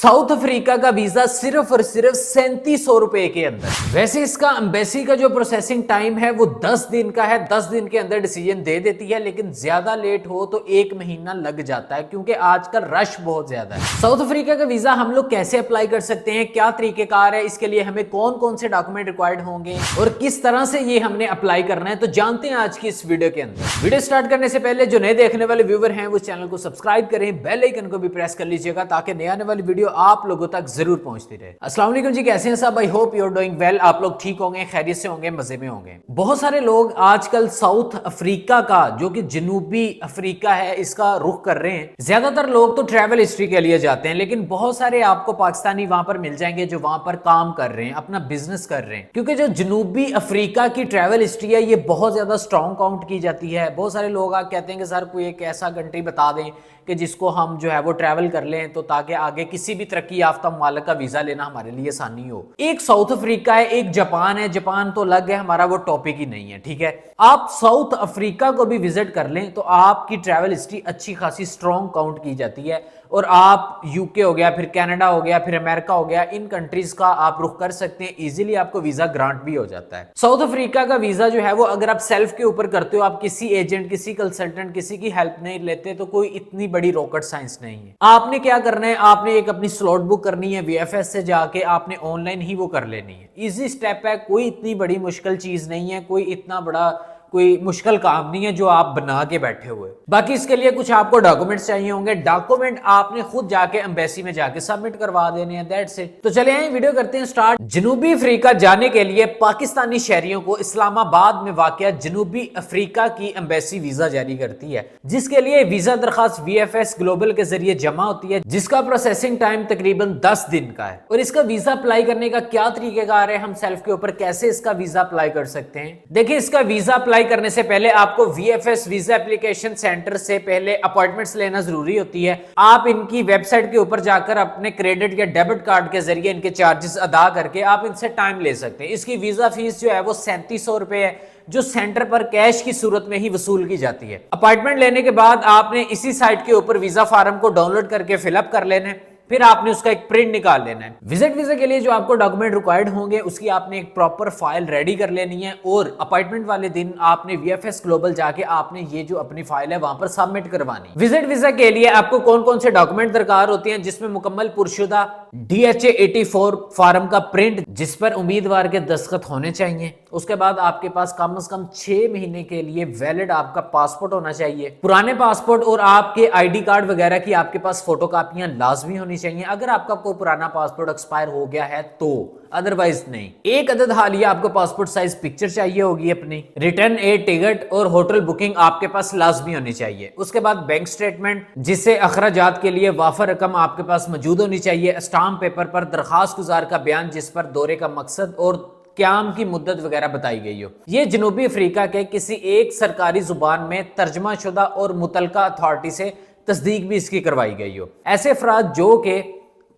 South Africa का visa सिर्फ और सिर्फ 3700 रुपए के अंदर। वैसे इसका एम्बेसी का जो प्रोसेसिंग टाइम है वो 10 दिन का है, 10 दिन के अंदर डिसीजन दे देती है, लेकिन ज्यादा लेट हो तो 1 महीना लग जाता है क्योंकि आजकल रश बहुत ज्यादा है। साउथ अफ्रीका का वीजा हम लोग कैसे अप्लाई कर सकते हैं, क्या तरीकेकार है, इसके लिए हमें कौन कौन से डॉक्यूमेंट रिक्वायर्ड होंगे और किस तरह से ये हमने अप्लाई करना है, तो जानते हैं आज की इस वीडियो के अंदर। वीडियो स्टार्ट करने से पहले जो नए देखने वाले व्यूअर हैं वो चैनल को सब्सक्राइब करें, बेल आइकन को भी प्रेस कर लीजिएगा ताकि नए आने वाली वीडियो आप लोगों तक जरूर पहुंचती रहे। अस्सलाम वालेकुम जी, कैसे हैं सब? I hope you are doing well. आप लोग ठीक होंगे, खैरियत से होंगे, मजे में होंगे। बहुत सारे लोग आजकल साउथ अफ्रीका का, जो कि जनूबी अफ्रीका है, इसका रुख कर रहे हैं। ज्यादातर लोग तो ट्रैवल हिस्ट्री के लिए जाते हैं, लेकिन बहुत सारे आपको पाकिस्तानी वहां पर मिल जाएंगे जो वहां पर काम कर रहे हैं, अपना बिजनेस कर रहे हैं। क्योंकि जो जनूबी अफ्रीका की ट्रैवल हिस्ट्री है ये बहुत ज्यादा स्ट्रॉन्ग काउंट की जाती है। बहुत सारे लोग कहते हैं कि सर कोई एक ऐसा कंट्री बता दें कि जिसको हम जो है वो ट्रैवल कर लें, तो ताकि आगे किसी भी तरक्की याफ्ता मुमालिक का वीजा लेना हमारे लिए आसानी हो। एक साउथ अफ्रीका है, एक जापान है। जापान तो अलग है, हमारा वो टॉपिक ही नहीं है, ठीक है। आप साउथ अफ्रीका को भी विजिट कर लें तो आपकी ट्रैवल हिस्ट्री अच्छी खासी स्ट्रॉन्ग काउंट की जाती है और आप यूके हो गया, फिर कनाडा हो गया, फिर अमेरिका हो गया, इन कंट्रीज का आप रुख कर सकते हैं। इजीली आपको वीजा ग्रांट भी हो जाता है। साउथ अफ्रीका का वीजा जो है वो अगर आप सेल्फ के ऊपर करते हो, आप किसी एजेंट, किसी कंसल्टेंट, किसी की हेल्प नहीं लेते, तो कोई इतनी बड़ी रॉकेट साइंस नहीं है। आपने क्या करना है, आपने एक अपनी स्लॉट बुक करनी है, वीएफएस से जाके आपने ऑनलाइन ही वो कर लेनी है। इजी स्टेप है, कोई इतनी बड़ी मुश्किल चीज नहीं है, कोई इतना बड़ा कोई मुश्किल काम नहीं है जो आप बना के बैठे हुए। बाकी इसके लिए कुछ आपको डॉक्यूमेंट्स चाहिए होंगे। डॉक्यूमेंट आपने खुद जाके एम्बेसी में जाके सबमिट करवा देने हैं, दैट्स इट। तो चले आइए वीडियो करते हैं स्टार्ट। जनूबी अफ्रीका जाने के लिए पाकिस्तानी शहरियों को इस्लामाबाद में वाक़या जनूबी अफ्रीका की एम्बेसी वीजा जारी करती है, जिसके लिए वीजा दरखास्त वीएफएस ग्लोबल के जरिए जमा होती है, जिसका प्रोसेसिंग टाइम तकरीबन 10 दिन का है। और इसका वीजा अप्लाई करने का क्या तरीकेकार है, हम सेल्फ के ऊपर कैसे इसका वीजा अप्लाई कर सकते हैं। देखिए, इसका वीजा अप्लाई करने से पहले आपको वीएफएस वीजा एप्लीकेशन सेंटर से पहले अपॉइंटमेंट्स लेना जरूरी होती है। आप इनकी वेबसाइट के ऊपर जाकर अपने क्रेडिट या डेबिट कार्ड के जरिए इनके चार्जेस अदा करके आप इनसे टाइम ले सकते हैं। इसकी वीजा फीस जो है वो 3700 रुपए है, जो सेंटर पर कैश की सूरत में ही वसूल की जाती है। अपॉइंटमेंट लेने के बाद आपने इसी साइट के ऊपर वीजा फॉर्म को डाउनलोड करके फिलअप कर लेना है, फिर आपने उसका एक प्रिंट निकाल लेना है। विजिट वीजा के लिए जो आपको डॉक्यूमेंट रिक्वायर्ड होंगे उसकी आपने एक प्रॉपर फाइल रेडी कर लेनी है और अपॉइंटमेंट वाले दिन आपने वीएफएस ग्लोबल जाके आपने ये जो अपनी फाइल है वहां पर सबमिट करवानी। विजिट वीजा के लिए आपको कौन कौन से डॉक्यूमेंट दरकार होते हैं, जिसमें मुकम्मल पुरशुदा DHA 84 फॉर्म का प्रिंट जिस पर उम्मीदवार के दस्तखत होने चाहिए। उसके बाद आपके पास कम से कम 6 महीने के लिए वैलिड आपका पासपोर्ट होना चाहिए। पुराने पासपोर्ट और आपके आईडी कार्ड वगैरह की आपके पास फोटो कापियां लाजमी होनी चाहिए। अगर आपका कोई पुराना पासपोर्ट एक्सपायर हो गया है तो, अदरवाइज नहीं। एक अदद हालिया आपको पासपोर्ट साइज पिक्चर चाहिए होगी अपनी। रिटर्न एयर टिकट और होटल बुकिंग आपके पास लाजमी होनी चाहिए। उसके बाद बैंक स्टेटमेंट जिससे अखराजात के लिए वाफर रकम आपके पास मौजूद होनी चाहिए। स्टाम्प पेपर पर दरखास्त गुजार का बयान जिस पर दौरे का मकसद और क्याम की मुद्दत वगैरह बताई गई हो। ये जनूबी अफ्रीका के किसी एक सरकारी जुबान में तर्जमा शुदा और मुतलका अथॉरिटी से तस्दीक भी इसकी करवाई गई हो। ऐसे अफराद जो के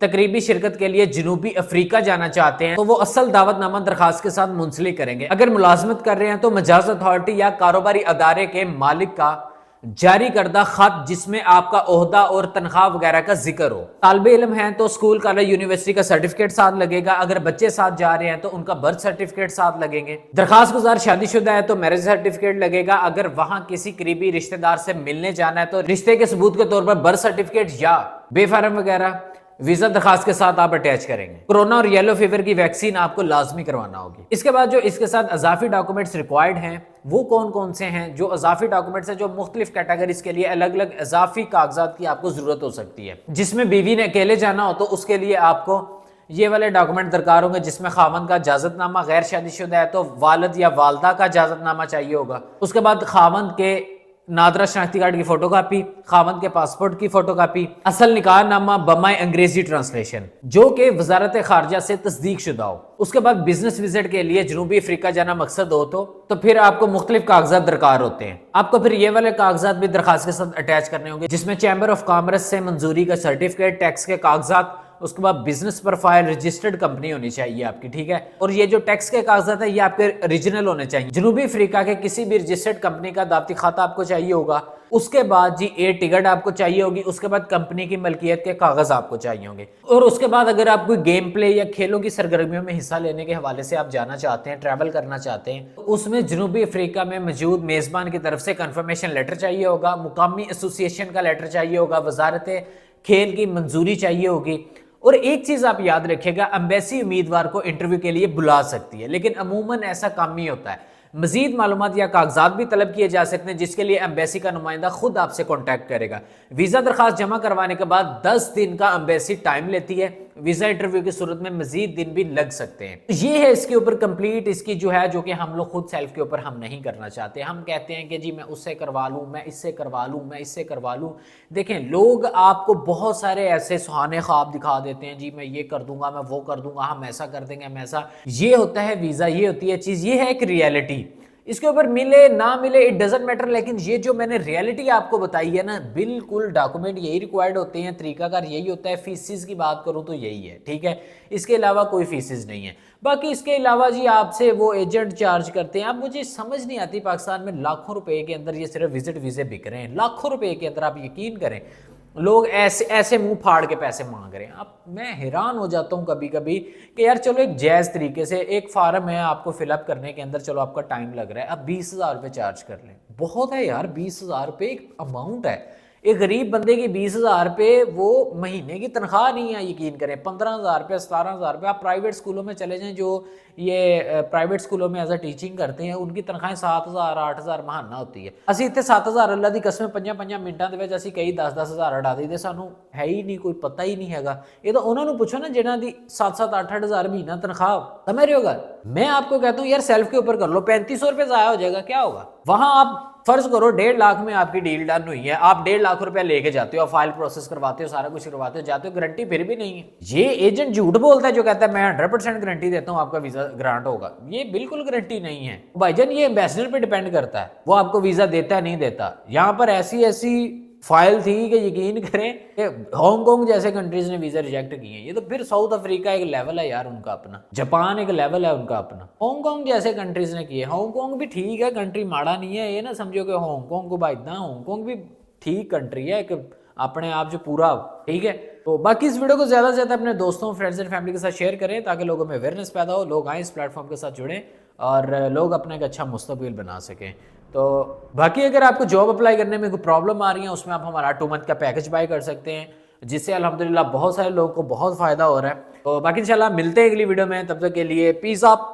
तकरीबी शिरकत के लिए जनूबी अफ्रीका जाना चाहते हैं तो वो असल दावतनामा दरखास्त के साथ मुंसलिक करेंगे। अगर मुलाजमत कर रहे हैं तो मजाज अथॉरिटी या कारोबारी अदारे के मालिक का जारी करदा खत जिसमें आपका ओहदा और तनख्वाह वगैरह का जिक्र हो। तालिब इल्म हैं तो स्कूल, कॉलेज, यूनिवर्सिटी का सर्टिफिकेट साथ लगेगा। अगर बच्चे साथ जा रहे हैं तो उनका बर्थ सर्टिफिकेट साथ लगेंगे। दरखास्त गुजार शादीशुदा है तो मैरिज सर्टिफिकेट लगेगा। अगर वहां किसी करीबी रिश्तेदार से मिलने जाना है तो रिश्ते के सबूत के तौर पर बर्थ सर्टिफिकेट या बेफारम वगैरह वीजा दरखास्त के साथ आप अटैच करेंगे। कोरोना और येलो फीवर की वैक्सीन आपको लाजमी करवाना होगी। इसके बाद जो इसके साथ अजाफी डॉक्यूमेंट्स रिक्वायर्ड हैं वो कौन कौन से हैं, जो अजाफी डॉक्यूमेंट्स हैं, जो मुख्तलिफ कैटेगरीज के लिए अलग अलग अजाफी कागजात की आपको जरूरत हो सकती है। जिसमें बीवी ने अकेले जाना हो तो उसके लिए आपको ये वाले डॉक्यूमेंट दरकार होंगे, जिसमें खावंद का इजाजतनामा, गैर शादीशुदा है तो वालिद या वालदा का इजाजतनामा चाहिए होगा। उसके बाद खावंद के नादरा शनाख्ती कार्ड की फोटोकॉपी, खावंद के पासपोर्ट की फोटोकॉपी, असल निकाह नामा बमाए अंग्रेजी ट्रांसलेशन जो कि वजारत खारजा से तस्दीक शुदा हो। उसके बाद बिजनेस विजिट के लिए जनूबी अफ्रीका जाना मकसद हो तो फिर आपको मुख्तलिफ कागजात दरकार होते हैं। आपको फिर ये वाले कागजात भी दरखास्त के साथ अटैच करने होंगे, जिसमें चैम्बर ऑफ कॉमर्स से मंजूरी का सर्टिफिकेट, टैक्स के कागजात उसके बाद बिजनेस प्रोफाइल, रजिस्टर्ड कंपनी होनी चाहिए आपकी, ठीक है। और ये जो टैक्स के कागजात है ये आपके ओरिजिनल होने चाहिए। जनूबी अफ्रीका के किसी भी रजिस्टर्ड कंपनी का दावती खाता आपको चाहिए होगा। उसके बाद जी एयर टिकट आपको चाहिए होगी। उसके बाद कंपनी की मलकियत के कागज आपको चाहिए होंगे। और उसके बाद अगर आप कोई गेम प्ले या खेलों की सरगर्मियों में हिस्सा लेने के हवाले से आप जाना चाहते हैं, ट्रैवल करना चाहते हैं, तो उसमें जनूबी अफ्रीका में मौजूद मेजबान की तरफ से कंफर्मेशन लेटर चाहिए होगा, मुकामी एसोसिएशन का लेटर चाहिए होगा, वजारत खेल की मंजूरी चाहिए होगी। और एक चीज आप याद रखिएगा, एम्बेसी उम्मीदवार को इंटरव्यू के लिए बुला सकती है, लेकिन अमूमन ऐसा कम ही होता है। मजीद मालूमात या कागजात भी तलब किए जा सकते हैं, जिसके लिए एम्बेसी का नुमाइंदा खुद आपसे कॉन्टैक्ट करेगा। वीजा दरखास्त जमा करवाने के बाद 10 दिन का एम्बेसी टाइम लेती है। वीजा इंटरव्यू की सूरत में मजीद दिन भी लग सकते हैं। ये है इसके ऊपर कंप्लीट इसकी जो है, जो कि हम लोग खुद सेल्फ के ऊपर हम नहीं करना चाहते। हम कहते हैं कि जी मैं उससे करवा लूँ, मैं इससे करवा लूँ, मैं इससे करवा लूँ। देखें, लोग आपको बहुत सारे ऐसे सुहाने ख्वाब दिखा देते हैं, जी मैं ये कर दूंगा, मैं वो कर दूंगा, हम ऐसा कर देंगे, हम ऐसा। ये होता है वीजा, ये होती है चीज, ये है एक रियलिटी। इसके ऊपर मिले ना मिले इट डजंट मैटर, लेकिन ये जो मैंने रियलिटी आपको बताई है ना, बिल्कुल डॉक्यूमेंट यही रिक्वायर्ड होते हैं, तरीकाकार यही होता है। फीसिस की बात करूं तो यही है, ठीक है। इसके अलावा कोई फीसिस नहीं है। बाकी इसके अलावा जी आपसे वो एजेंट चार्ज करते हैं। अब मुझे समझ नहीं आती, पाकिस्तान में लाखों रुपए के अंदर ये सिर्फ विजिट वीजे बिक रहे हैं, लाखों रुपए के अंदर। आप यकीन करें, लोग ऐसे ऐसे मुंह फाड़ के पैसे मांग रहे हैं। अब मैं हैरान हो जाता हूँ कभी कभी कि यार चलो एक जायज़ तरीके से एक फार्म है, आपको फिलअप करने के अंदर चलो आपका टाइम लग रहा है, अब 20,000 रुपये चार्ज कर लें। बहुत है यार, 20,000 रुपये एक अमाउंट है। एक गरीब बंदे की 20,000 रुपये वो महीने की तनख्वाह नहीं है, यकीन करें। 15,000 रुपये, 17,000 रुपये। आप प्राइवेट स्कूलों में चले जाएं, जो ये प्राइवेट स्कूलों में एज अ टीचिंग करते हैं, उनकी तनख्वाहें 7,000 8,000 महाना होती है। ਅਸੀਂ ਇੱਥੇ 7,000 ਅੱਲਾ ਦੀ ਕਸਮ 5-5 ਮਿੰਟਾਂ ਦੇ ਵਿੱਚ ਅਸੀਂ ਕਈ 10-10 ਹਜ਼ਾਰ ਉਡਾ ਦਈਦੇ, ਸਾਨੂੰ ਹੈ ਹੀ ਨਹੀਂ, ਕੋਈ ਪਤਾ ਹੀ ਨਹੀਂ ਹੈਗਾ। ਇਹ ਤਾਂ ਉਹਨਾਂ ਨੂੰ ਪੁੱਛੋ ਨਾ ਜਿਨ੍ਹਾਂ ਦੀ 7-7 8-8 हज़ार महीना तनख्वाह। समझ रहे होगा, मैं आपको कहता हूँ यार सेल्फ के ऊपर कर लो, 3500 रुपये ज़ाया हो जाएगा, क्या होगा। वहाँ आप फर्ज करो 1.5 लाख में आपकी डील डन हुई है, आप 1.5 लाख रुपया लेके जाते हो, फाइल प्रोसेस करवाते हो, सारा कुछ करवाते हो, जाते हो, गारंटी फिर भी नहीं है। ये एजेंट झूठ बोलता है जो कहता है मैं 100% गारंटी देता हूँ आपका वीजा ग्रांट होगा। ये बिल्कुल गारंटी नहीं है भाईजान, ये एम्बेसडर पे डिपेंड करता है, वो आपको वीजा देता है नहीं देता। यहाँ पर ऐसी ऐसी फाइल थी कि यकीन करें कि हांगकांग जैसे कंट्रीज ने वीजा रिजेक्ट किए हैं। ये तो फिर साउथ अफ्रीका एक लेवल है यार उनका अपना, जापान एक लेवल है उनका अपना, हांगकांग जैसे कंट्रीज ने किए। हांगकांग भी ठीक है, कंट्री माड़ा नहीं है, ये ना समझो कि हांगकांग को भाई ना, हांगकांग भी ठीक कंट्री है, एक अपने आप जो पूरा ठीक है। तो बाकी इस वीडियो को ज़्यादा से ज़्यादा अपने दोस्तों, फ्रेंड्स एंड फैमिली के साथ शेयर करें, ताकि लोगों में अवेयरनेस पैदा हो, लोग आए इस प्लेटफॉर्म के साथ जुड़ें और लोग अपना एक अच्छा मुस्तकबिल बना सकें। तो बाकी अगर आपको जॉब अप्लाई करने में कोई प्रॉब्लम आ रही है, उसमें आप हमारा 2 मंथ का पैकेज बाय कर सकते हैं, जिससे अल्हम्दुलिल्लाह बहुत सारे लोगों को बहुत फ़ायदा हो रहा है। तो बाकी इंशाल्लाह मिलते हैं अगली वीडियो में, तब तक के लिए पीस अप।